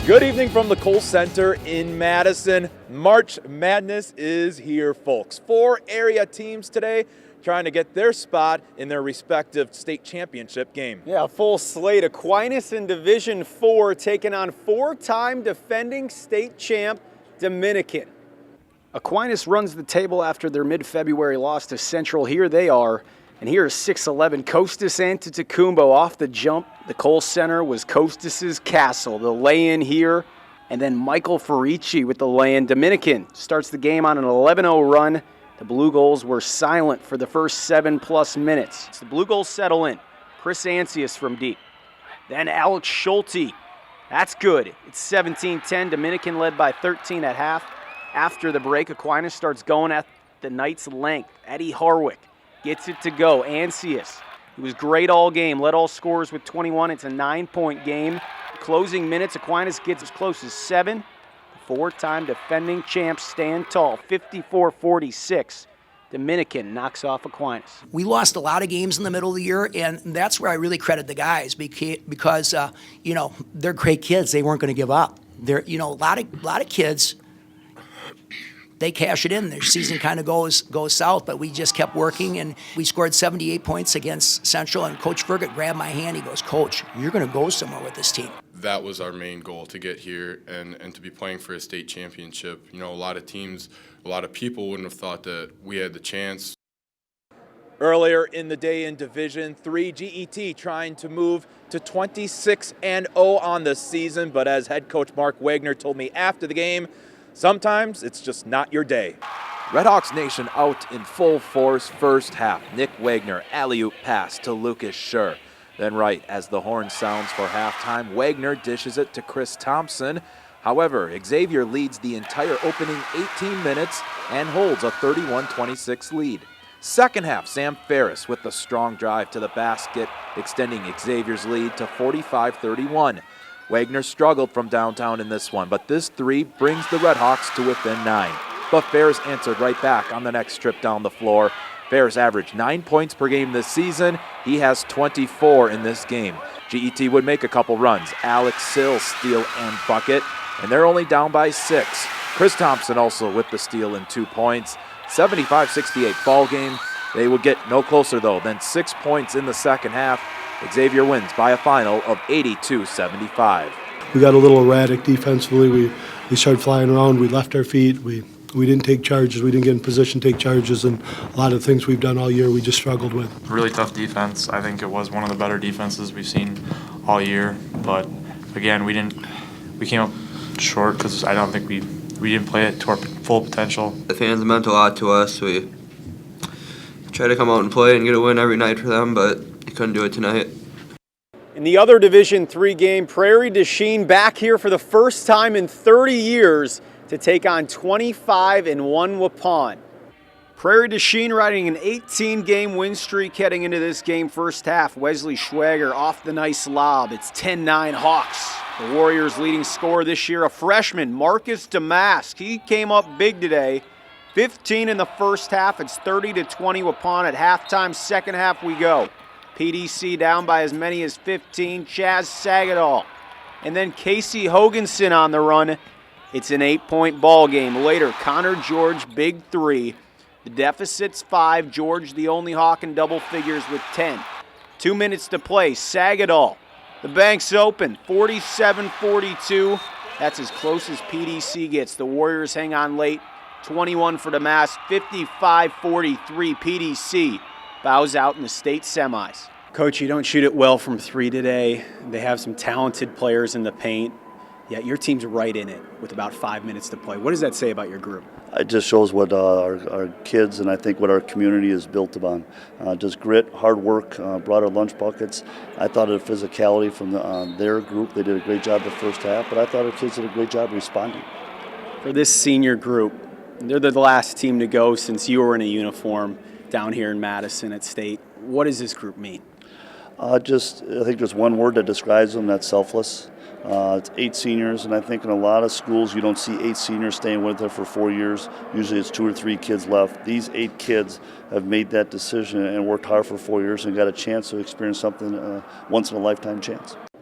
Good evening from the Kohl Center in Madison. March Madness is here, folks. 4 area teams today trying to get their spot in their respective state championship game. Yeah, a full slate. Aquinas in Division IV taking on 4-time defending state champ Dominican. Aquinas runs the table after their mid-February loss to Central. Here they are. And here is 6'11", Costas Antetokounmpo off the jump. The Kohl Center was Costas's castle. The lay-in here, and then Michael Farici with the lay-in. Dominican starts the game on an 11-0 run. The Blue Goals were silent for the first 7+ minutes. So the Blue Goals settle in. Chris Ansius from deep. Then Alex Schulte. That's good. It's 17-10. Dominican led by 13 at half. After the break, Aquinas starts going at the Knights' length. Eddie Harwick gets it to go. Ansius, he was great all game, led all scorers with 21. It's a 9-point game. Closing minutes, Aquinas gets as close as 7. The 4-time defending champs stand tall, 54-46. Dominican knocks off Aquinas. We lost a lot of games in the middle of the year, and that's where I really credit the guys because they're great kids. They weren't going to give up. They're a lot of kids. They cash it in. Their season kind of goes south, but we just kept working, and we scored 78 points against Central, and Coach Fergut grabbed my hand. He goes, "Coach, you're going to go somewhere with this team." That was our main goal, to get here and to be playing for a state championship. A lot of teams, a lot of people wouldn't have thought that we had the chance. Earlier in the day in Division III, GET trying to move to 26-0 on the season, but as head coach Mark Wagner told me after the game, sometimes it's just not your day. Redhawks Nation out in full force first half. Nick Wagner, alley-oop pass to Lucas Schur. Then right as the horn sounds for halftime, Wagner dishes it to Chris Thompson. However, Xavier leads the entire opening 18 minutes and holds a 31-26 lead. Second half, Sam Ferris with the strong drive to the basket, extending Xavier's lead to 45-31. Wagner struggled from downtown in this one, but this 3 brings the Redhawks to within 9. But Ferris answered right back on the next trip down the floor. Ferris averaged 9 points per game this season. He has 24 in this game. GET would make a couple runs. Alex Sill, steal and bucket, and they're only down by 6. Chris Thompson also with the steal and 2 points. 75-68 ball game. They would get no closer, though, than 6 points in the second half. Xavier wins by a final of 82-75. We got a little erratic defensively. We started flying around. We left our feet. We didn't take charges. We didn't get in position to take charges. And a lot of things we've done all year we just struggled with. Really tough defense. I think it was one of the better defenses we've seen all year. But, again, we came up short because I don't think we didn't play it to our full potential. The fans meant a lot to us. We try to come out and play and get a win every night for them, but you couldn't do it tonight. In the other Division III game, Prairie to Chien back here for the first time in 30 years to take on 25-1 Waupun. Prairie to Chien riding an 18-game win streak heading into this game first half. Wesley Schwager off the nice lob. It's 10-9 Hawks. The Warriors' leading scorer this year, a freshman, Marcus Damask. He came up big today. 15 in the first half. It's 30-20 Waupun at halftime. Second half we go. PDC down by as many as 15. Chaz Sagadol. And then Casey Hoganson on the run. It's an 8-point ball game. Later, Connor George, big 3. The deficit's 5. George, the only Hawk in double figures with 10. 2 minutes to play. Sagadol. The bank's open. 47-42. That's as close as PDC gets. The Warriors hang on late. 21 for Damask. 55-43. PDC bows out in the state semis. Coach, you don't shoot it well from 3 today. They have some talented players in the paint, yet your team's right in it with about 5 minutes to play. What does that say about your group? It just shows what our kids and I think what our community is built upon. Just grit, hard work, brought our lunch buckets. I thought of physicality from their group. They did a great job the first half, but I thought our kids did a great job responding. For this senior group, they're the last team to go since you were in a uniform down here in Madison at State. What does this group mean? I think there's one word that describes them, that's selfless. It's 8 seniors, and I think in a lot of schools you don't see 8 seniors staying with them for 4 years. Usually it's 2 or 3 kids left. These 8 kids have made that decision and worked hard for 4 years and got a chance to experience something, once-in-a-lifetime chance.